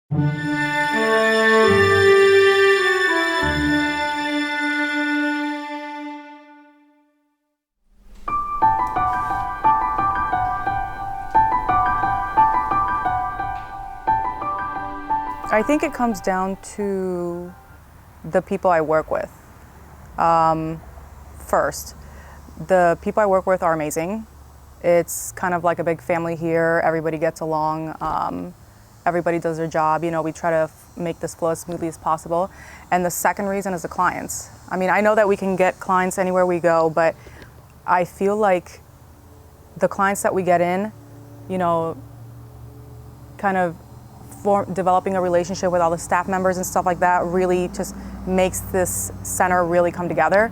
I think it comes down to the people I work with. First, the people I work with are amazing. It's kind of like a big family here. Everybody gets along. Everybody does their job. You know, we try to make this flow as smoothly as possible. And the second reason is the clients. I mean, I know that we can get clients anywhere we go, but I feel like the clients that we get in, you know, kind of developing a relationship with all the staff members and stuff like that really just makes this center really come together.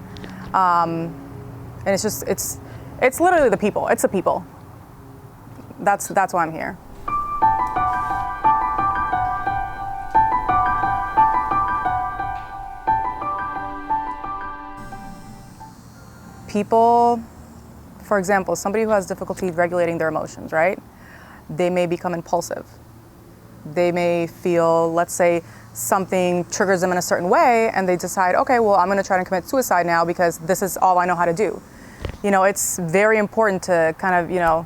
And it's literally the people. It's the people. That's why I'm here. People, for example, somebody who has difficulty regulating their emotions, right? They may become impulsive. They may feel, let's say, something triggers them in a certain way and they decide, okay, well, I'm gonna try to commit suicide now because this is all I know how to do. You know, it's very important to kind of, you know,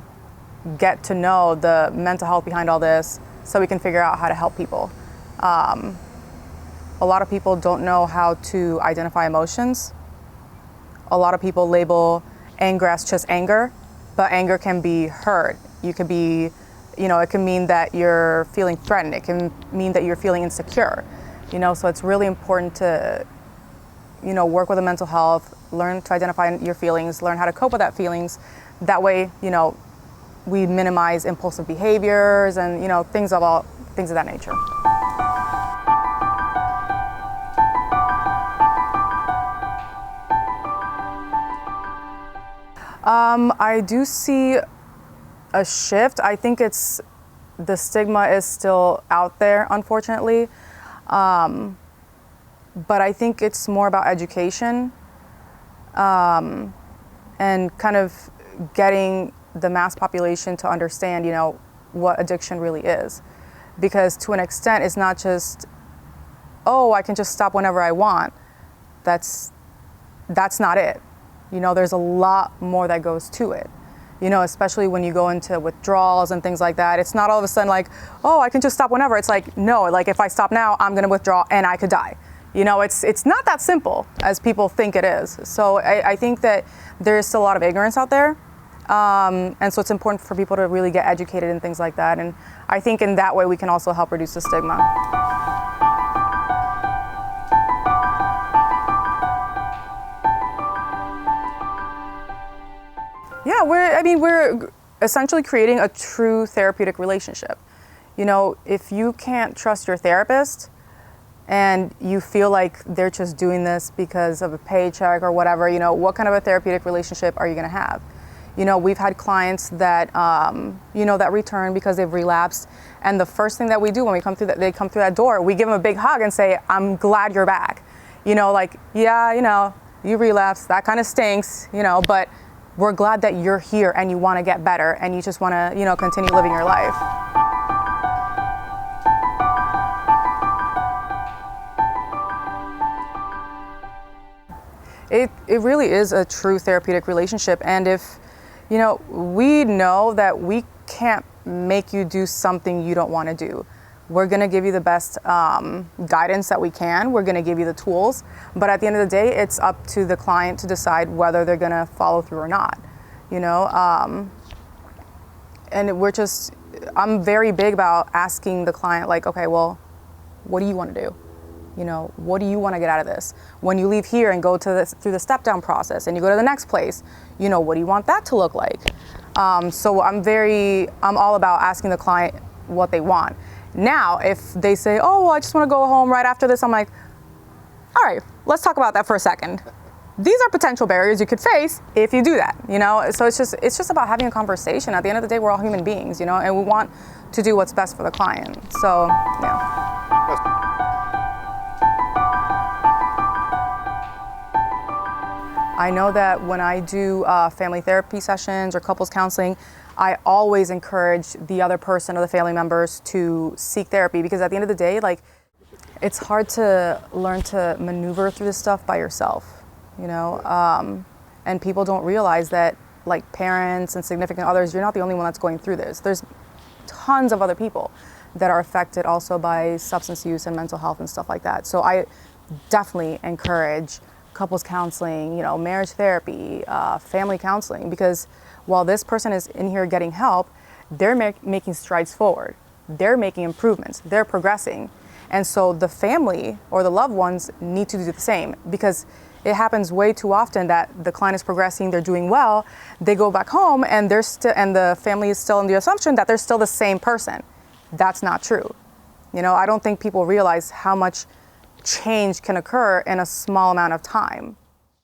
get to know the mental health behind all this so we can figure out how to help people. A lot of people don't know how to identify emotions. A lot of people label anger as just anger, but anger can be hurt. You could be, you know, it can mean that you're feeling threatened. It can mean that you're feeling insecure, you know, so it's really important to, you know, work with the mental health, learn to identify your feelings, learn how to cope with that feelings. That way, you know, we minimize impulsive behaviors and, you know, things of that nature. I do see a shift. I think the stigma is still out there, unfortunately. But I think it's more about education and kind of getting the mass population to understand, you know, what addiction really is. Because to an extent, it's not just, oh, I can just stop whenever I want. That's not it. You know, there's a lot more that goes to it. You know, especially when you go into withdrawals and things like that. It's not all of a sudden like, oh, I can just stop whenever. It's like, no, like if I stop now, I'm gonna withdraw and I could die. You know, it's not that simple as people think it is. So I think that there is still a lot of ignorance out there. And so it's important for people to really get educated and things like that. And I think in that way, we can also help reduce the stigma. Yeah, we're essentially creating a true therapeutic relationship. You know, if you can't trust your therapist and you feel like they're just doing this because of a paycheck or whatever, you know, what kind of a therapeutic relationship are you gonna have? You know, we've had clients that, you know, that return because they've relapsed. And the first thing that we do when they come through that door, we give them a big hug and say, I'm glad you're back. You know, like, yeah, you know, you relapsed, that kind of stinks, you know, but we're glad that you're here and you want to get better and you just want to, you know, continue living your life. It really is a true therapeutic relationship. And if, you know, we know that we can't make you do something you don't want to do. We're going to give you the best guidance that we can. We're going to give you the tools. But at the end of the day, it's up to the client to decide whether they're going to follow through or not, you know? And I'm very big about asking the client, like, okay, well, what do you want to do? You know, what do you want to get out of this? When you leave here and go through the step down process and you go to the next place, you know, what do you want that to look like? So I'm all about asking the client what they want. Now, if they say, oh, well, I just want to go home right after this, I'm like, all right, let's talk about that for a second. These are potential barriers you could face if you do that, you know? So it's just about having a conversation. At the end of the day, we're all human beings, you know, and we want to do what's best for the client. So, yeah. I know that when I do family therapy sessions or couples counseling, I always encourage the other person or the family members to seek therapy, because at the end of the day, like, it's hard to learn to maneuver through this stuff by yourself, you know? And people don't realize that, like, parents and significant others, you're not the only one that's going through this. There's tons of other people that are affected also by substance use and mental health and stuff like that. So I definitely encourage couples counseling, you know, marriage therapy, family counseling, because while this person is in here getting help, they're making strides forward. They're making improvements. They're progressing. And so the family or the loved ones need to do the same, because it happens way too often that the client is progressing, they're doing well, they go back home and and the family is still in the assumption that they're still the same person. That's not true. You know, I don't think people realize how much change can occur in a small amount of time.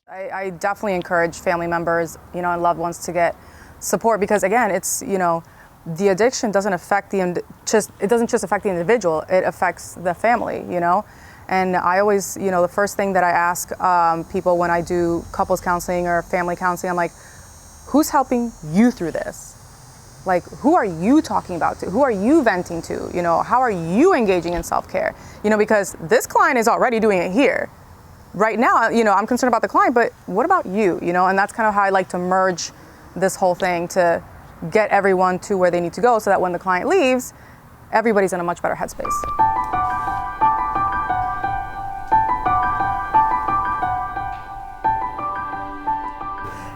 I definitely encourage family members, you know, and loved ones to get support, because again, it's, you know, the addiction doesn't affect it doesn't just affect the individual, it affects the family, you know? And I always, you know, the first thing that I ask people when I do couples counseling or family counseling, I'm like, who's helping you through this? Like, who are you talking about to? Who are you venting to? You know, how are you engaging in self-care? You know, because this client is already doing it here. Right now, you know, I'm concerned about the client, but what about you? You know, and that's kind of how I like to merge this whole thing to get everyone to where they need to go, so that when the client leaves, everybody's in a much better headspace.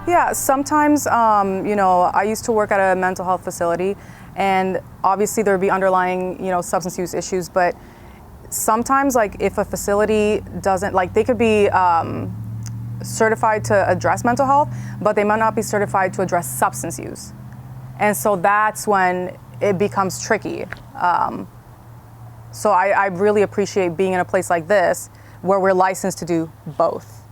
Yeah, sometimes, you know, I used to work at a mental health facility, and obviously there would be underlying, you know, substance use issues, but sometimes, like, if a facility doesn't, like, they could be certified to address mental health, but they might not be certified to address substance use. And so that's when it becomes tricky. So I really appreciate being in a place like this where we're licensed to do both.